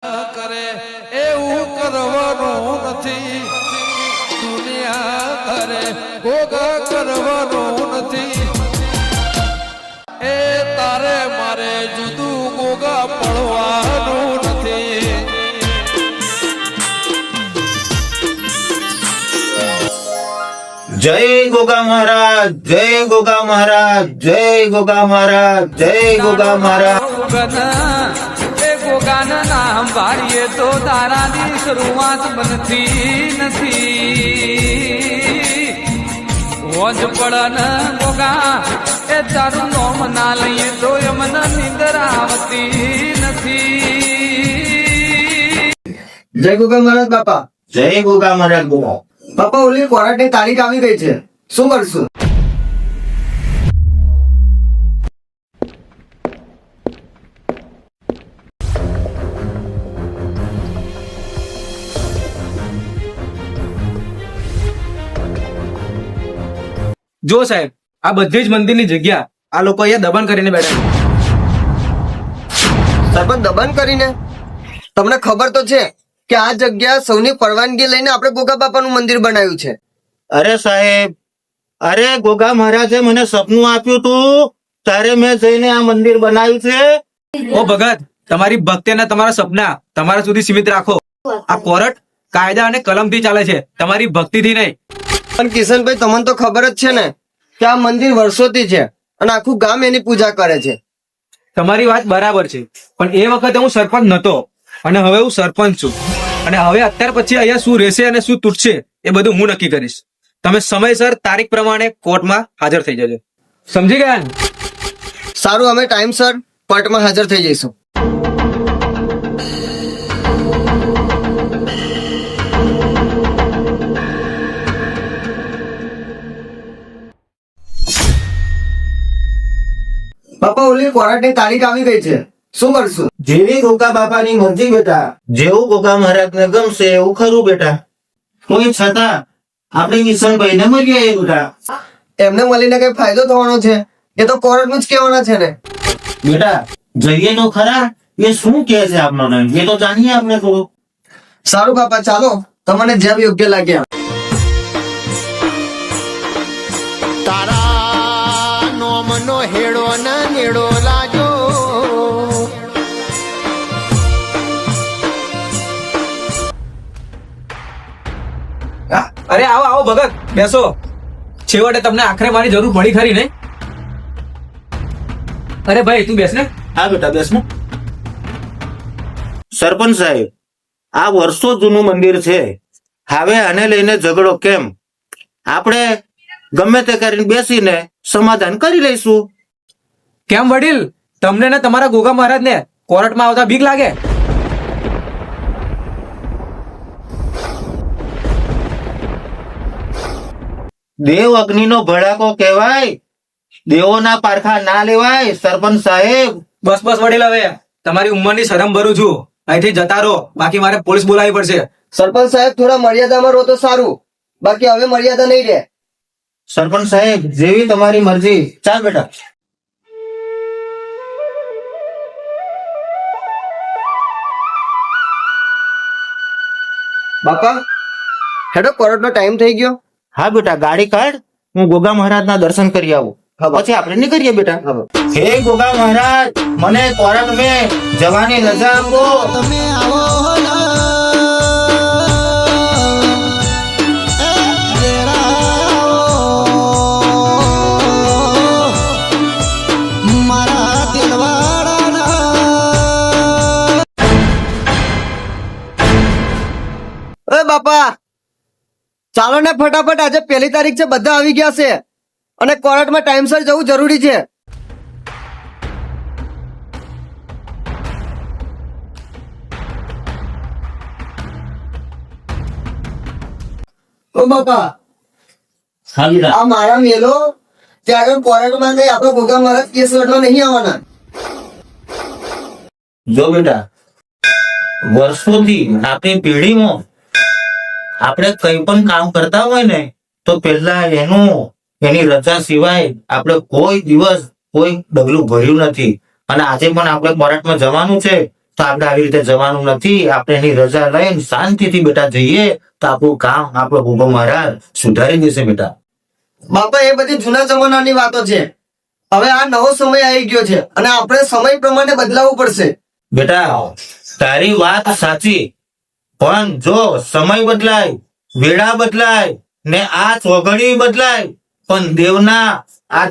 કરે એવું કરવાનું નથી, દુનિયા કરે ગોગા કરવાનું નથી. એ તારે મારે જુદું ગોગા પડવાનું નથી. જય ગોગા મહારાજ, જય ગોગા મહારાજ, જય ગોગા મહારાજ, જય ગોગા મહારાજ. ગોગાના નામ વાળીએ તો તારાની શરૂઆત બનતી નથી. વોજ પડન ગોગા એ તારું નોમ ના લઈએ તો એમને નીંદર આવતી નથી. જય ગોગા મહારાજ બાપા. જય ગોગા મહારાજ. ગોગા બાપા ઓલી કોરાટની તારીખ આવી ગઈ છે, શું કરશું? જો સાહેબ, આ બધી જ મંદિરની જગ્યા આ લોકો અહીંયા દબાણ કરીને બેઠા છે. સરપંચ દબાણ કરીને? તમને ખબર તો છે કે આ જગ્યા સૌની પરવાનગી લઈને આપણે ગોગા બાપાનું મંદિર બનાવ્યું છે. અરે સાહેબ, અરે ગોગા મહારાજે મને સપનું આપ્યું તું ત્યારે મેં જઈને આ મંદિર બનાવ્યું છે. ઓ ભગત, તમારી ભક્તિ અને તમારા સપના તમારા સુધી સીમિત રાખો. આ કોર્ટ કાયદા અને કલમથી ચાલે છે, તમારી ભક્તિથી નહીં. પણ કિશનભાઈ, તમને તો ખબર જ છે ને કે આ મંદિર વર્ષોથી છે અને આખું ગામ એની પૂજા કરે છે. તમારી વાત બરાબર છે, પણ એ વખતે હું સરપંચ નતો અને હવે હું સરપંચ છું. અને હવે અત્યાર પછી અહીંયા શું રહેશે અને શું તૂટશે એ બધું હું નક્કી કરીશ. તમે સમયસર તારીખ પ્રમાણે કોર્ટમાં હાજર થઈ જજો. સમજી ગયા ને? સારું, અમે ટાઈમસર કોર્ટમાં હાજર થઈ જઈશું. બાપા ઓલી કોર્ટની તારીખ આવી ગઈ છે, શું કરશું? જેવી ગોગા બાપાની મરજી બેટા, જેવું ગોગા મહારાજને ગમશે એવું ખરું બેટા. કોઈ છતાં આપણે કિશનભાઈને મળીએ બેટા. એમને મળીને કઈ ફાયદો થવાનો છે? એ તો કોર્ટનું જ કહેવાના છે ને. બેટા જઈએ તો ખરા, એ શું કહે છે આપણને એ તો જાણીએ આપણે થોડું. સારું બાપા, ચાલો, તમને જેમ યોગ્ય લાગે. તારા નોમનો હેડો ના નેડો લાજો. અરે આવો આવો ભગત, બેસો. છેવટે તમને આખરે મારી જરૂર પડી ખરી ને? અરે ભાઈ તું બેસ ને. હા બેટા બેસ ને. સરપંચ સાહેબ, આ વર્ષો જૂનું મંદિર છે, હવે આને લઈને ઝઘડો કેમ? આપણે ગમે તે કરીને બેસીને સમાધાન કરી લઈશું. કેમ વડીલ, તમને ને તમારા ગોગા મહારાજને કોર્ટમાં આવતા બીક લાગે? દેવ અગ્નિનો ભડાકો કહેવાય, દેવોના પારખા ના લેવાય. સરપંચ સાહેબ બસ બસ વડીલ, હવે તમારી ઉંમરની શરમ ભરું છું. અહીંથી જતા રહો, બાકી મારે પોલીસ બોલાવી પડશે. સરપંચ સાહેબ, થોડા મર્યાદામાં રહો તો સારું, બાકી હવે મર્યાદા નહીં રહે. સરપંચ સાહેબ જેવી તમારી મરજી. ચાલ બેટા. બાપા હેડો, કોર્ટનો ટાઈમ થઈ ગયો. હા બેટા ગાડી કાઢ, હું ગોગા મહારાજના દર્શન કરી આવું, પછી આપણે નીકળીએ બેટા. હે ગોગા મહારાજ, મને કોર્ટ મેં જવાની રજા આપો. તમે આવો ના એ જરા આવો મારા દિલવાળાના. એ બાપા ચાલો ને ફટાફટ, આજે 1 તારીખ છે, બધા આવી ગયા છે અને કોર્ટમાં ટાઈમસર જવું જરૂરી છે. ઓ બાપા, આ મારા મેલો ત્યાં આગળ કોર્ટમાં કઈ આપણો ગોગા મહારાજ કેસ લડવા નહીં આવવાના. જો બેટા, વર્ષોથી આપણી પેઢીમાં આપણે કઈ પણ કામ કરતા હોય ને તો પેલા એની રજા સિવાય આપણે કોઈ દિવસ કોઈ ડગલું ભર્યું નથી. અને આજે પણ આપણે કોર્ટમાં જવાનું છે તો આપણે આવી રીતે જવાનું નથી. આપણે એની રજા લઈને શાંતિથી બેટા જઈએ તો આપણું કામ આપણો ભોગો મહારાજ સુધારી દેશે બેટા. બાપા એ બધી જૂના જમાનાની વાતો છે. હવે આ નવો સમય આવી ગયો છે અને આપણે સમય પ્રમાણે બદલાવવું પડશે. બેટા તારી વાત સાચી, પણ જો સમય બદલાય, વેળા બદલાય ને આ ચોઘડી બદલાય, પણ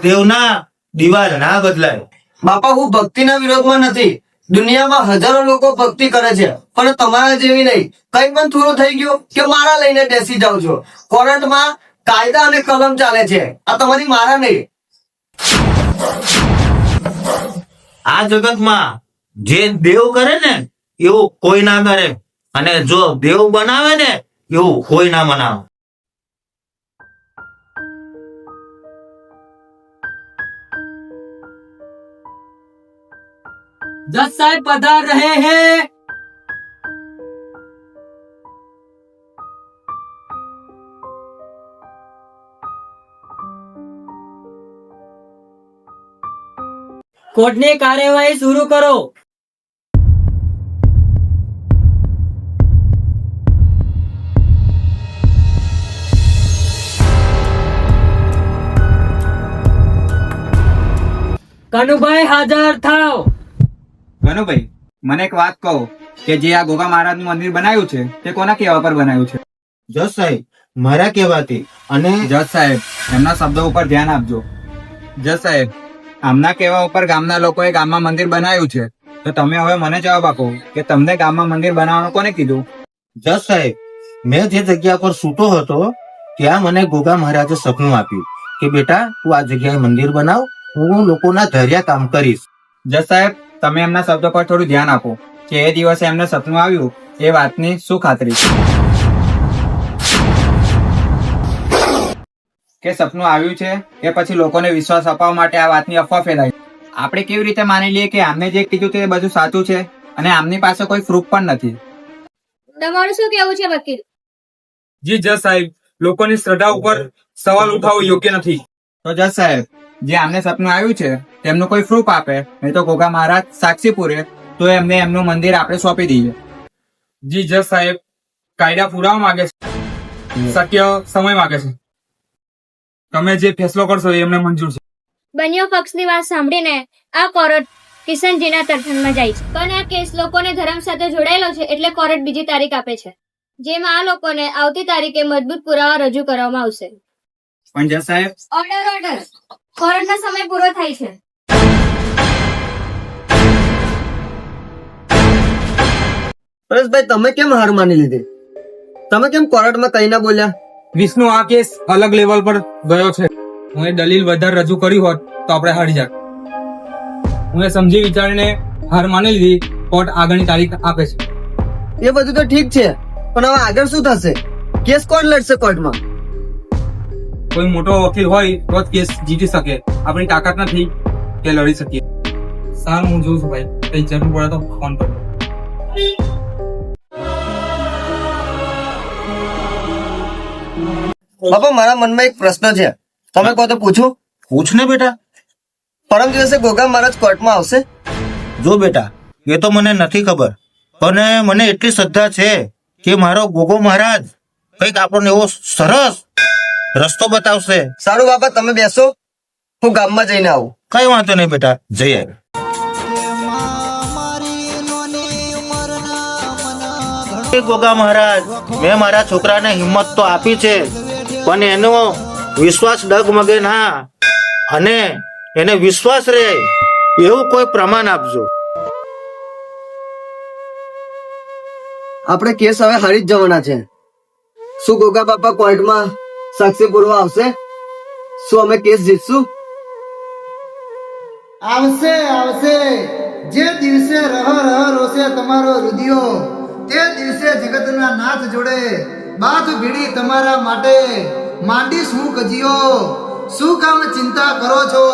દેવના દિવાલ ના બદલાય. બાપા હું ભક્તિના વિરોધમાં નથી. દુનિયામાં હજારો લોકો ભક્તિ કરે છે પણ તમારા જેવી નહીં. કઈ પણ થોડું થઈ ગયું કે મારા લઈને બેસી જાવ છો. કોર્ટમાં કાયદા અને કલમ ચાલે છે, આ તમારી મારા નહીં. આ જગતમાં જે દેવ કરે ને એવું કોઈ ના કરે, અને જો દેવ બનાવે ને એવું કોઈ ના બનાવે. જજ સાહેબ પધાર રહે हैं। કોર્ટની કાર્યવાહી શરૂ કરો। કનુભાઈ હાજર થાઓ। ગનુભાઈ, મને એક વાત કહો કે જે આ ગોગા મહારાજનું મંદિર બનાવ્યું છે તે કોના કહેવા પર બનાવ્યું છે? જજ સાહેબ મારા કહેવાથી. અને જજ સાહેબ એમના શબ્દો ઉપર ધ્યાન આપજો। જજ સાહેબ આમના કહેવા ઉપર ગામના લોકોએ ગામમાં મંદિર બનાવ્યું છે, તો તમે હવે મને જવાબ આપો કે તમને ગામમાં મંદિર બનાવવાનું કોને કીધું? જજ સાહેબ મેં જે જગ્યા પર સૂતો હતો ત્યાં મને ગોગા મહારાજે સપનું આપ્યું કે બેટા તું આ જગ્યાએ મંદિર બનાવ, હું લોકોના ધૈર્ય કામ કરીશ. જજ સાહેબ તમે એમના શબ્દો પર થોડું ધ્યાન આપો કે એ દિવસે એમને સપનું આવ્યું એ વાતની શું ખાતરી કે સપનું આવ્યું છે કે પછી લોકોને વિશ્વાસ અપાવવા માટે આ વાતની અફવા ફેલાઈ? આપણે કેવી રીતે માની લઈએ કે આમને જે કીધું તે બધું સાચું છે અને આમની પાસે કોઈ પ્રૂફ પણ નથી? તમારું શું કેવું છે વકીલ? જી જજ સાહેબ, લોકોની શ્રદ્ધા ઉપર સવાલ ઉઠાવવો યોગ્ય નથી. તો જજ સાહેબ જે આમને સપનું આવ્યું છે તેમનું કોઈ પ્રૂફ આપે, નહીં તો ગોગા મહારાજ સાક્ષી પૂરે તો એમને એમનું મંદિર આપણે સોંપી દઈએ. જી જજ સાહેબ, કાયદા પુરાવા માંગે છે, સત્ય સમય માંગે છે. તમે જે ફેસલો કરશો એ એમને મંજૂર છે. બંને પક્ષની વાત સાંભળીને આ કોર્ટ કિશનજીના તરફેણમાં જાય છે, પણ આ કેસ લોકોને ધર્મ સાથે જોડાયેલો છે એટલે કોર્ટ બીજી તારીખ આપે છે, જેમાં આ લોકોને આવતી તારીખે મજબૂત પુરાવા રજૂ કરવામાં આવશે. પણ જજ સાહેબ ઓર્ડર કોર્ટનો સમય પૂરો થાય છે। પરેશભાઈ તમે કેમ હાર માની લીધી? તમે કેમ કોર્ટમાં કઈ ના બોલ્યા? વિષ્ણુ આ કેસ અલગ લેવલ પર ગયો છે. હું એ દલીલ વધારે રજૂ કરી હોત તો આપણે હારી જાત. હું એ સમજી વિચારીને હાર માની લીધી. કોર્ટ આગળની તારીખ આપે છે. એ બધું તો ઠીક છે, પણ હવે આગળ શું થશે? કેસ કોણ લડશે કોર્ટમાં? કોઈ મોટો વકીલ હોય તો જ કેસ જીતી શકે. આપણી તાકાત નથી કે લડી શકીએ. સારું હું જોઉં છું ભાઈ, કઈ જરૂર પડે તો ફોન કરો. બાપા મારા મનમાં એક પ્રશ્ન છે, તમે કહો તો પૂછું? પૂછ ને બેટા. પરમ દિવસે ગોગા મહારાજ કોર્ટમાં આવશે? જો બેટા એ તો મને નથી ખબર, પણ મને એટલી શ્રદ્ધા છે કે મારો ગોગો મહારાજ કઈક આપણને એવો સરસ રસ્તો બતાવશે. સારું બાપા તમે બેસો, હું ગામમાં જઈને આવું. કઈ વાંધો નહીં બેટા, જઈ આવ. ગોગા મહારાજ મેં મારા છોકરાને હિંમત તો આપી છે, પણ એનો વિશ્વાસ ડગમગે ના અને એને વિશ્વાસ રહે એવું કોઈ પ્રમાણ આપજો. આપણે કેસ હવે હારી જ જવાના છે. શું ગોગા બાપા કોર્ટમાં સાક્ષી પૂરવા આવશે? શું અમે કેસ જીતશું? આવશે આવશે, જે દિવસે રહ રોશે તમારો રુધિયો, તે દિવસે જગતના નાથ જોડે બાથ ભીડી તમારા માટે માંડીશ હું કજીઓ. શું કામ ચિંતા કરો છો?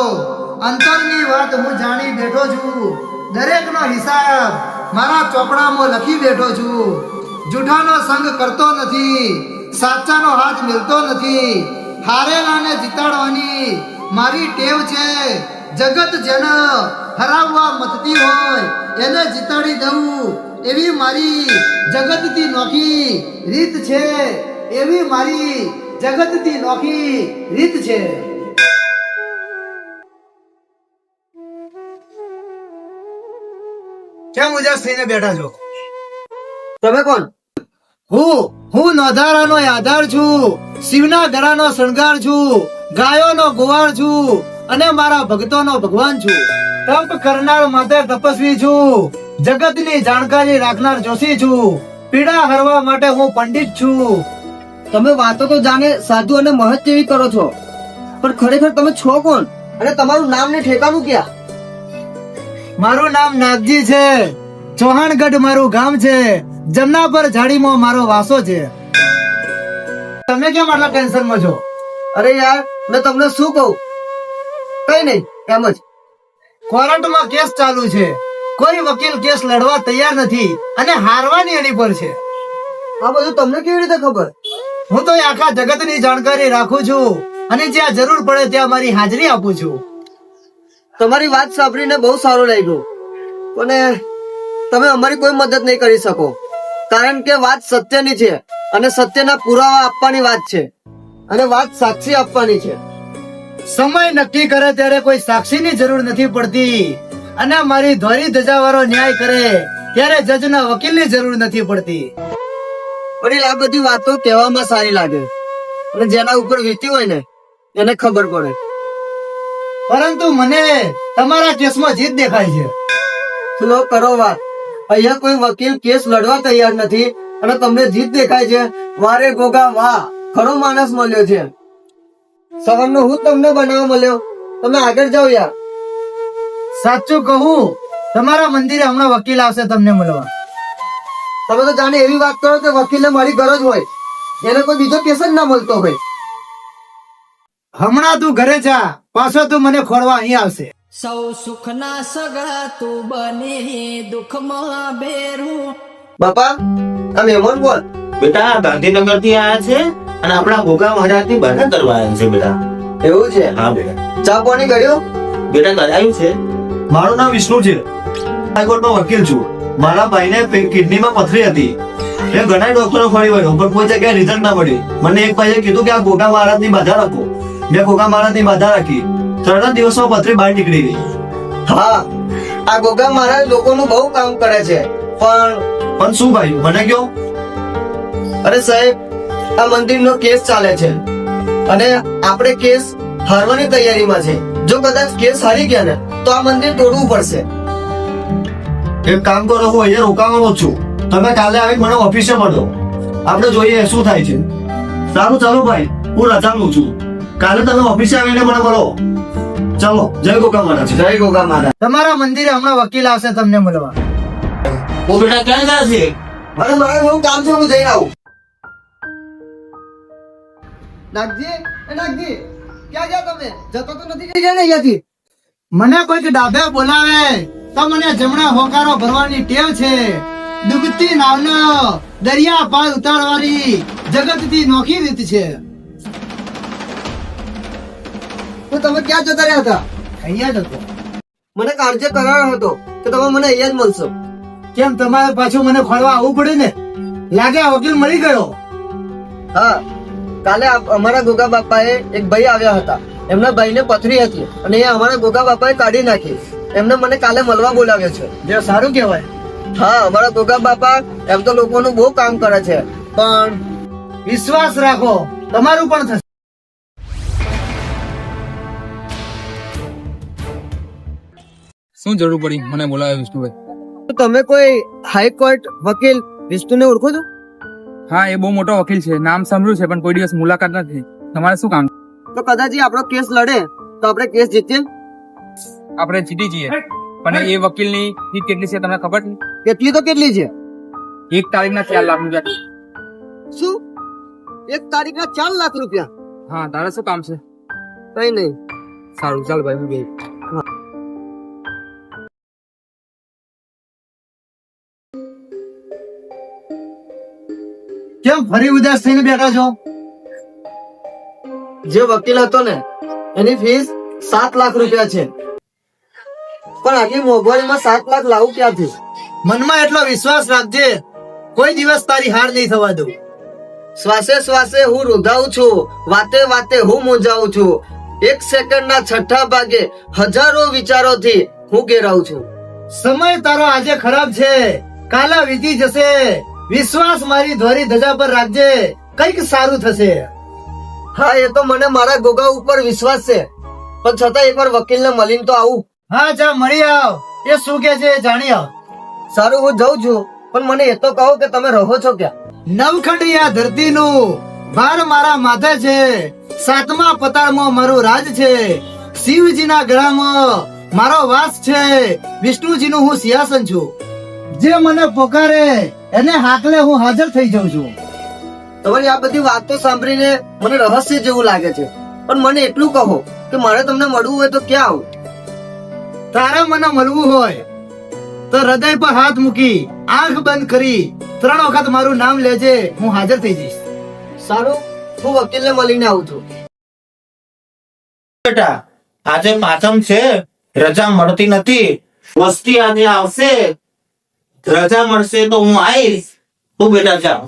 અંતરની વાત હું જાણી બેઠો છું, દરેકનો હિસાબ મારા ચોપડામાં લખી બેઠો છું. જૂઠાનો સંગ કરતો નથી, સાચાનો હાથ મિલતો નથી. હારેલાને જીતાડવાની મારી ટેવ છે. જગત જેને હરાવવા મથતી હોય એને જીતાડી દઉં એવી મારી જગતથી નોખી રીત છે, એવી મારી જગતથી નોખી રીત છે. કેમ ઉદાસ થઈને બેઠા છો? તમે કોણ? હું નોધારાનો આધાર છું, શિવના ગળાનો શણગાર છું, ગાયોનો ગોવાળ છું અને મારા ભક્તોનો ભગવાન છું. તપ કરનાર માતે તપસ્વી છું, જગતની જાણકારી રાખનાર જોશી છું, પીડા હરવા માટે હું પંડિત છું. તમે વાતો તો જાણે સાધુ અને મહત જેવી કરો છો, પણ ખરેખર તમે છો કોણ અને તમારું નામ ને ઠેકાણું ક્યાં? મારું નામ નાગજી છે, ચૌહાણગઢ મારું ગામ છે, જમનાપર ઝાડીમાં મારો વાસો છે. તમે કેમ આટલા ટેન્શનમાં છો? અરે યાર, મેં તમને શું કહું? કઈ નહીં, એમ જ. કોર્ટમાં કેસ ચાલુ છે, કોઈ વકીલ કેસ લડવા તૈયાર નથી અને હારવાની એની પર છે. આ બધું તમને કેવી રીતે ખબર? હું તો આખા જગતની જાણકારી રાખું છું અને જ્યાં જરૂર પડે ત્યાં મારી હાજરી આપું છું. તમારી વાત સાંભળીને બહુ સારું લાગ્યું, પણ તમે અમારી કોઈ મદદ નહીં કરી શકો, કારણ કે વાત સત્યની છે અને સત્યના પુરાવા આપવાની વાત છે અને વાત સાક્ષી આપવાની છે. સમય નક્કી કરે ત્યારે કોઈ સાક્ષીની જરૂર નથી પડતી અને મારી ધોરી ધજાવાળો ન્યાય કરે ત્યારે જજના વકીલની જરૂર નથી પડતી. પણ આ બધી વાતો કહેવામાં સારી લાગે અને જેના ઉપર વીતી હોય ને એને ખબર પડે. પરંતુ મને તમારા કેસમાં જીત દેખાય છે. લો કરો વાત. અહીંયા કોઈ વકીલ કેસ લડવા તૈયાર નથી અને તમને જીત દેખાય છે. વારે ગોગા વાહ, ખરો માણસ મળ્યો છે. સવારનો હું તમને બનાવવા મળ્યો, તમે આગળ જાઓ યાર. સાચું કહું, તમારા મંદિરે હમણાં વકીલ આવશે તમને મળવા. તમે તો જાણે એવી વાત કરો કે વકીલને મારી ગરજ હોય, એને કોઈ બીજો કેસ જ ના મળતો હોય. હમણાં તું ઘરે જા, પાછો તું મને ખોરવા અહીં આવશે. સૌ સુખના સગા તું બને દુઃખમાં બેરું. બાપા, આ મહેમાન બોલ. બેટા ગાંધીનગર થી આયા છે અને આપણા ગોગા મહારાજ ની બહાર કરવા આવ્યા છે બેટા. એવું છે? હા બેટા. ચા પાણી કર્યું? બેટા કરાયું છે. મારું નામ વિષ્ણુ છે, હાઈકોર્ટમાં વકીલ છું. મારા ભાઈને કિડનીમાં પથરી હતી. એ ઘણા ડોક્ટરો ફરી વળ્યો પણ કોઈ જગ્યાએ રિઝલ્ટ ના મળ્યું. મને એક ભાઈએ કીધું કે આ ગોગા મહારાજ ની બાધા રાખો. મેં ગોગા મહારાજ ની બાધા રાખી, 3 દિવસમાં પથરી બહાર નીકળી ગઈ. હા, આ ગોગા મહારાજ લોકોનું બહુ કામ કરે છે, પણ શું ભાઈ મને કયો? અરે સાહેબ, આ મંદિરનો કેસ ચાલે છે અને આપણે કેસ હારવાની તૈયારીમાં છે. જો કદાચ કેસ હારી ગયા ને તો આ મંદિર તોડવું પડશે. એક કામ કરો, હું અહીંયા રોકાવાનો જ છું. તમે કાલે આવી મને ઓફિસે મળો, આપણે જોઈએ શું થાય છે. સારું ચાલો ભાઈ, હું રજાનું છું. કાલે તમે ઓફિસે આવીને મને મળો. ચાલો, જય ગોગા મહારાજ. જય ગોગા મહારાજ. તમારા મંદિરે હમણાં વકીલ આવશે તમને મળવા. ઓ બેટા ક્યાં ગયા છે? મારે એવું કામ છે, હું જઈ આવું. નાગજી, નાગજી, ક્યાં ગયા તમે? જતો તો નથી જઈ ગયા ને અહીંયાથી? મને કોઈક ડાબે બોલાવે તો મને જમણા હોકારો ભરવાની ટેવ છે. ડૂબતી નાવનો દરિયા પાર ઉતારવાની જગતથી નોખી રીત છે. તો તમે ક્યાં જતા રહ્યા હતા? અહીંયા જ હતો. મને કાળજે કરાયો હતો કે તમે મને અહીંયા જ મળશો. કેમ તમારે પાછું મને ખોળવા આવવું પડે ને? લાગે આ વકીલ મળી ગયો. હા, કાલે અમારા ગોગા બાપાએ એક ભાઈ આવ્યા હતા. એમના ભાઈને પથરી હતી અને એ અમારા ગોગા બાપાએ કાઢી નાખી. એમને મને કાલે મળવા બોલાવ્યો છે. જે સારું કહેવાય. હા, અમારા ગોગા બાપા એમ તો લોકોનું બહુ કામ કરે છે, પણ વિશ્વાસ રાખો, તમારું પણ થશે. શું જરૂર પડી મને બોલાવ્યો વિષ્ણુભાઈ? તમે કોઈ હાઈકોર્ટ વકીલ વિષ્ણુને ઓળખો છો? હા, એ બહુ મોટો વકીલ છે, નામ સાંભળ્યું છે પણ કોઈ દિવસ મુલાકાત નથી. તમારે શું કામ? તો કદાચ એ આપણો કેસ લડે તો આપણે કેસ જીતીએ. આપણે જીતી જઈએ, પણ એ વકીલની ફી કેટલી છે તમને ખબર છે? કેટલી તો કેટલી છે? 1 તારીખના 4 લાખ રૂપિયા. શું? 1 તારીખના 4 લાખ રૂપિયા? હા, તારે શું કામ છે? કઈ નહીં. સારું, ચાલ ભાઈ, હું ગઈ. કેમ ફરી ઉદાસ થઈને બેઠા છો? જે વકીલ હતો ને એની ફીસ 7 લાખ રૂપિયા છે. પણ આટલી મોંઘવારીમાં 7 લાખ લાવું ક્યાંથી? મનમાં એટલો વિશ્વાસ રાખજે, કોઈ દિવસ તારી હાર નહીં થવા દઉં. શ્વાસે શ્વાસે હું રૂધાઉં છું, વાતે વાતે હું મૂંઝાઉં છું. 1 સેકન્ડના છઠ્ઠા ભાગે હજારો વિચારોથી હું ઘેરાઉં છું. સમય તારો આજે ખરાબ છે, કાલે વીતી જશે. વિશ્વાસ મારી ધોરી ધજા પર રાખજે, કંઈક સારું થશે. હા, એ તો મને મારા ગોગા ઉપર વિશ્વાસ છે, પણ છતાં એકવાર વકીલને મળીને તો આવું. હા, જા મળી આવ, એ શું કે છે એ જાણી આવ. સારું, હું જઉં છું, પણ મને એ તો કહો કે તમે રહો છો ક્યાં? નવખંડી આ ધરતીનું ભાર મારા માથે છે, 7મા પતાળમાં મારું રાજ છે. શિવજીના ગળામાં મારો વાસ છે, વિષ્ણુજીનું હું સિંહાસન છું. જે મને પોકારે એને હાકલે હું હાજર થઈ જાઉં છું. તમારી આ બધી વાતો સાંભળીને મને રહસ્ય જેવું લાગે છે, પણ મને એટલું કહો કે મારે તમને મળવું હોય તો ક્યાં આવું? તારે મને મળવું હોય તો હૃદય પર હાથ મૂકી આંખ બંધ કરી 3 વખત મારું નામ લેજે, હું હાજર થઈ જઈશ. સારું, હું વકીલને મળીને આવું છું. બેટા, આજે પાંચમ છે, રજા મળતી નથી. વસ્તી આજે આવશે, રજા મળશે તો હું આવીશ. તું બેટા જા.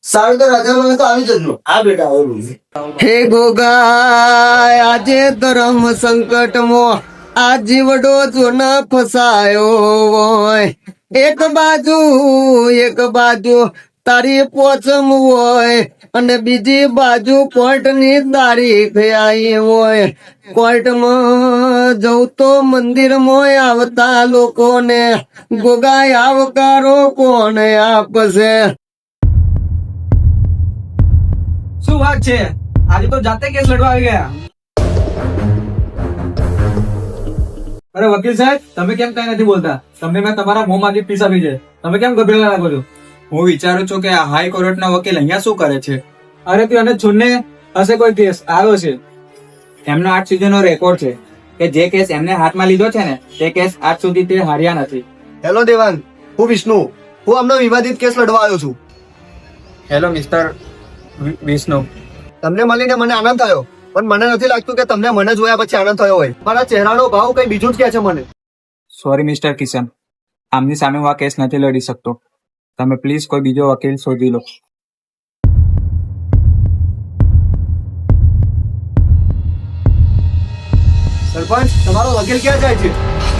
સારું, તો રાજા મને તો આવી જજો. હા બેટા, આવું. હે ગોગા, આજે ધર્મ સંકટમાં આ જીવડો જો ન ફસાયો હોય. એક બાજુ તારી પોચમ હોય અને બીજી બાજુ કોર્ટની તારીખ આવી હોય. કોર્ટમાં જવું તો મંદિરમાં આવતા લોકોને ગોગા આવકારો કોણ આપશે? શું વાત છે, આજે તો જાતે કેસ લડવા આવી ગયા. અરે વકીલ સાહેબ, તમે કેમ કઈ નથી બોલતા? તમને મેં તમારા મોંમાંથી પીસ આપી છે, તમે કેમ ગભરેલા લાગો છો? હું વિચારું છું કે આ હાઈ કોર્ટના વકીલ અહીંયા શું કરે છે? અરે તું એને છોડને, હશે કોઈ કેસ આવ્યો છે. એમનો આજ સુધીનો રેકોર્ડ છે કે જે કેસ એમને હાથમાં લીધો છે ને તે કેસ આજ સુધી તે હાર્યા નથી. હેલો દેવાંગ, હું વિષ્ણુ. હું આમનો વિવાદિત કેસ લડવા આવ્યો છું. Hello mister Vishnu. તમને મળીને મને આનંદ થયો, પણ મને નથી લાગતું કે તમને મને જોયા પછી આનંદ થયો હોય. મારા ચહેરાનો ભાવ કઈ બીજું જ કહે છે મને. સોરી મિસ્ટર કિશન, આમની સામે હું આ કેસ નથી લડી શકતો. તમે પ્લીઝ કોઈ બીજો વકીલ શોધી લો. સરપંચ, તમારો વકીલ ક્યાં જાય છે?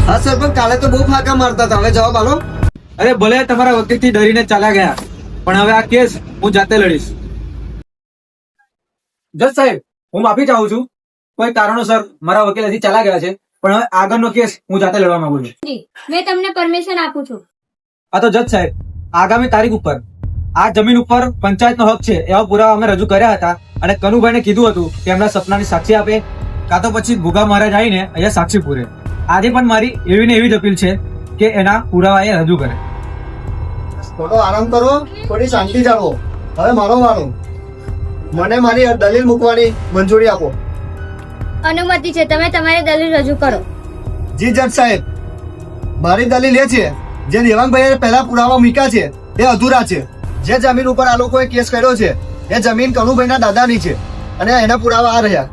હા સરપંચ, કાલે તો બહુ ફાંકા મારતા હતા, હવે જવાબ આલો. અરે ભલે તમારા વકીલથી ડરીને ચાલ્યા ગયા, પણ હવે આ કેસ હું જાતે લડીશ. જજ સાહેબ, હું માફી ચાહું છું. કોઈ કારણોસર મારા વકીલ હજી ચાલ્યા ગયા છે, પણ હવે આગળનો કેસ હું જાતે લડવા માંગુ છું. મેં તમને પરમિશન આપું છું. આ તો જજ સાહેબ, આગામી તારીખ ઉપર આ જમીન ઉપર પંચાયતનો હક છે એવા પુરાવા અમે રજૂ કર્યા હતા, અને કનુભાઈને કીધું હતું કે એમના સપનાની સાક્ષી આપે, કાં તો પછી ગુગા મહારાજ આવીને અહીંયા સાક્ષી પૂરે. આજે પણ મારી એવી ને એવી જ અપીલ છે કે એના પુરાવા એ રજૂ કરે. થોડો આરામ કરો, થોડી શાંતિ જાળવો. હવે મારો વારો. મને મારી દલીલ મૂકવાની મંજૂરી આપો. અનુમતિ છે, તમે તમારી દલીલ રજૂ કરો. જી જજ સાહેબ, મારી દલીલ એ છે, જે દેવાંગભાઈએ પહેલા પુરાવા મૂક્યા છે એ અધૂરા છે. જે જમીન ઉપર આ લોકોએ કેસ કર્યો છે એ જમીન કનુભાઈના દાદાની છે, અને એના પુરાવા આ રહ્યા.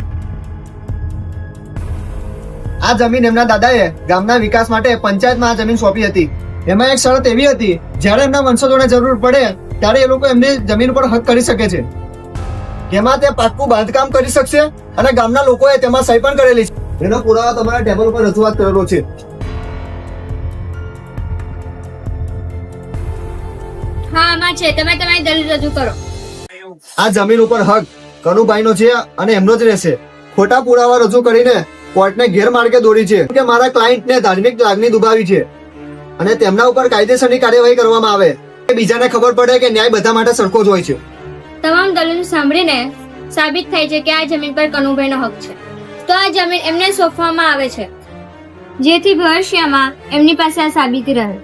આ જમીન એમના દાદાએ ગામના વિકાસ માટે પંચાયતમાં આ જમીન સોંપી હતી. એમાં એક શરત એવી હતી, જ્યારે એમના વંશજોને જરૂર પડે ત્યારે એ લોકો એમની જમીન પર હક કરી શકે છે. એમાં તે પાક્કું બાંધકામ કરી શકશે, અને ગામના લોકોએ તેમાં સહી પણ કરેલી છે. એનો પુરાવા તમારા ટેબલ ઉપર રજૂઆત કરેલો છે. હા, આમાં છે, તમે તમારી દલીલ રજૂ કરો. આ જમીન ઉપર હક કનુભાઈનો છે અને એમનો જ રહેશે. ખોટા પુરાવા રજૂ કરીને કોર્ટને ગેરમાર્ગે દોરી છે કે મારા ક્લાયન્ટને ધાર્મિક લાગણી દુભાવી છે, અને તેમના ઉપર કાયદેસરની કાર્યવાહી કરવામાં આવે. બીજાને ખબર પડે કે ન્યાય બધા માટે સરખો જ હોય છે. તમામ દલીલ સાંભળીને સાબિત થાય છે કે આ જમીન પર કનુભાઈનો હક છે, તો આ જમીન એમને સોંપવામાં આવે છે, જેથી ભવિષ્યમાં એમની પાસે આ સાબિતી રહે.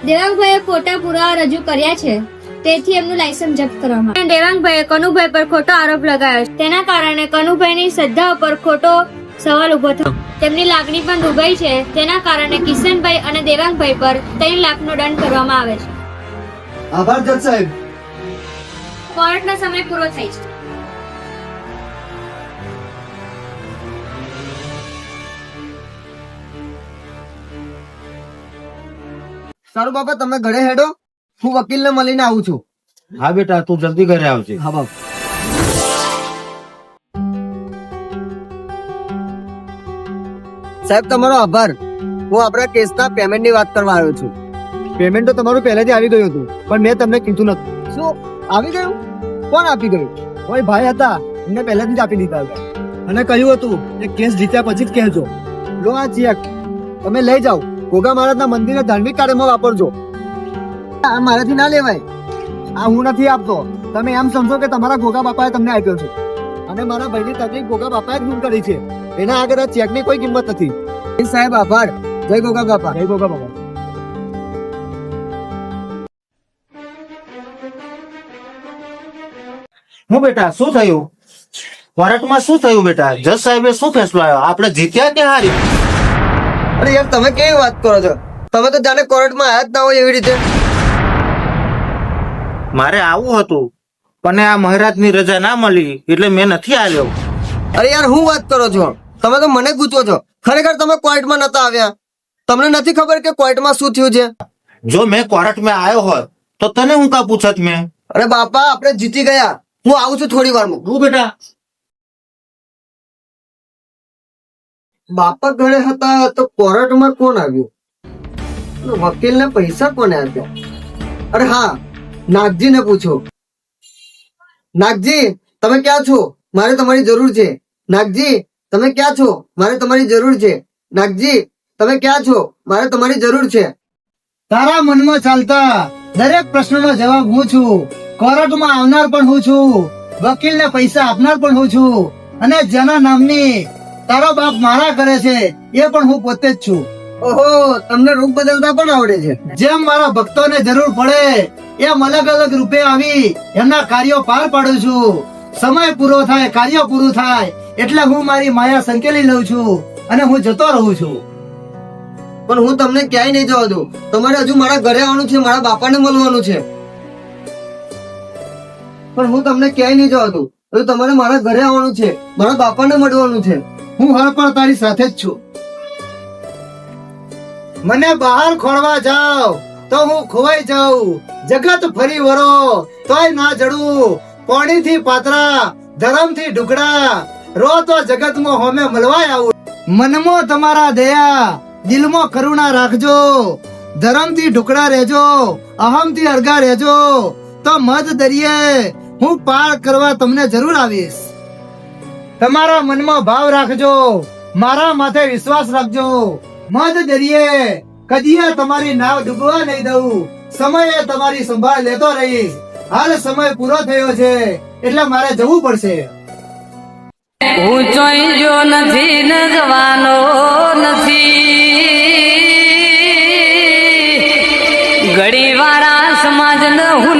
દેવાંગભાઈએ ખોટા પુરાવા રજૂ કર્યા છે, તેથી એમનું લાયસન્સ જપ્ત કરવામાં આવ્યું. દેવાંગભાઈએ કનુભાઈ પર ખોટો આરોપ લગાવ્યો છે, તેના કારણે કનુભાઈની શ્રદ્ધા ઉપર ખોટો સવાલ ઉભો થયો. તેમની લાગણી પણ દુભાઈ છે, તેના કારણે કિશનભાઈ અને દેવાંગભાઈ પર 3 લાખનો દંડ કરવામાં આવે છે. આભાર જજ સાહેબ. કોર્ટનો સમય પૂરો થાય છે. સારું બાપા, તમે ઘરે હેડો, હું વકીલને મળીને આવું છું. હા બેટા, તું જલ્દી ઘરે આવજે. હા બાપ. સાહેબ તમારો આભાર. હું આપણા કેસના પેમેન્ટની વાત કરવા આવ્યો છું. પેમેન્ટ તો તમારું પહેલેથી આવી ગયું હતું, પણ મેં તમને કીધું નતું. શું આવી ગયું? કોણ આપી ગયું? કોઈ ભાઈ હતા, એમને પહેલેથી જ આપી દીધા હતા અને કહ્યું હતું કે કેસ જીત્યા પછી જ કહેજો. લો આ ચેક, તમે લઈ જાઓ, ગોગા મહારાજના મંદિરે ધાર્મિક કાર્યમાં વાપરજો. આ મારાથી ના લેવાય. આ હું નથી આપતો. તમે એમ સમજો કે તમારા ગોગા બાપાએ તમને આપ્યો છે અને મારા ભાઈની તકલીફ ગોગા બાપાએ જ દૂર કરી છે. એના આગળ આ ચેકની કોઈ કિંમત નથી. સાહેબ આભાર. જય ગોગા બાપા. જય ગોગા બાપા. હું બેટા, શું થયું કોર્ટમાં? શું થયું બેટા? જજ સાહેબે શું ફેસલો આવ્યો? આપણે જીત્યા કે હારી? અરે યાર, તમે કેવી વાત કરો છો? તમે તો જાણે કોર્ટમાં આયા જ ના હોય એવી રીતે. મારે આવું હતું, પણ આ મહારાજની રજા ના મળી એટલે મેં નથી આવ્યો. અરે યાર, હું વાત કરો છો? તમે તો મને પૂછો છો. ખરેખર તમે કોર્ટમાં નતા આવ્યા. તમને નથી ખબર કે કોર્ટમાં શું થયું છે? જો મેં કોર્ટમાં આવ્યો હોત તો તને હું કા પૂછત મેં? અરે બાપા, આપણે જીતી ગયા. હું આવું છું થોડી વારમાં. હું બેટા. બાપા ઘરે હતા તો કોર્ટમાં કોણ આવ્યું? વકીલને પૈસા કોને આપ્યા? અરે હા, નાગજીને પૂછો. નાગજી, તમે ક્યાં છો? મારે તમારી જરૂર છે. નાગજી, તમે ક્યાં છો? મારે તમારી જરૂર છે. નાગજી, તમે ક્યાં છો? મારે તમારી જરૂર છે. તારા મનમાં ચાલતા દરેક પ્રશ્નનો જવાબ હું છું. કોર્ટમાં આવનાર પણ હું છું, વકીલને પૈસા આપનાર પણ હું છું, અને જેના નામની તારો બાપ મારા કરે છે એ પણ હું પોતે જ છું. ઓહો, તમને રૂપ બદલતા પણ આવડે છે. જેમ મારા ભક્તોને જરૂર પડે એમ અલગ અલગ રૂપે આવી એમના કાર્યો પાર પાડું છું. સમય પૂરો થાય, કાર્ય પૂરું થાય એટલે હું મારી માયા સંકેલી લઉં છું અને હું જતો રહું છું. પણ હું તમને ક્યાંય નહીં જવા દઉં. તમારે હજુ મારા ઘરે આવવાનું છે, મારા બાપાને મળવાનું છે. પણ હું તમને ક્યાંય નહીં જવા દઉં. હજુ તમારે મારા ઘરે આવવાનું છે, મારા બાપાને મળવાનું છે. હું હર પણ તારી સાથે જ છું. મને બહાર ખોળવા જાવ તો હું ખોવાઈ જાઉં. જગત ફરી વરો તોય ના જડું. પાણીથી પાતરા, ધરમથી ઢુકડા, રો તો જગતમાં હોમે મળવાય આવું. મનમાં તમારા દયા, દિલમાં કરુણા રાખજો. ધરમથી ઢુકડા રહેજો, અહમથી અળગા રહેજો, તો મધ દરિયે હું પાર કરવા તમને જરૂર આવીશ. તમારા મનમાં ભાવ રાખજો, મારા માથે વિશ્વાસ રાખજો. મધ દરિયે કદીએ તમારી નાવ ડૂબવા નહીં દઉં. સમયે તમારી સંભાળ લેતો રહીશ. હાલ સમય પૂરો થયો છે એટલે મારે જવું પડશે. હું ચોઈજો નથી ને જવાનો નથી. ઘડી વાળા સમાજ ને હું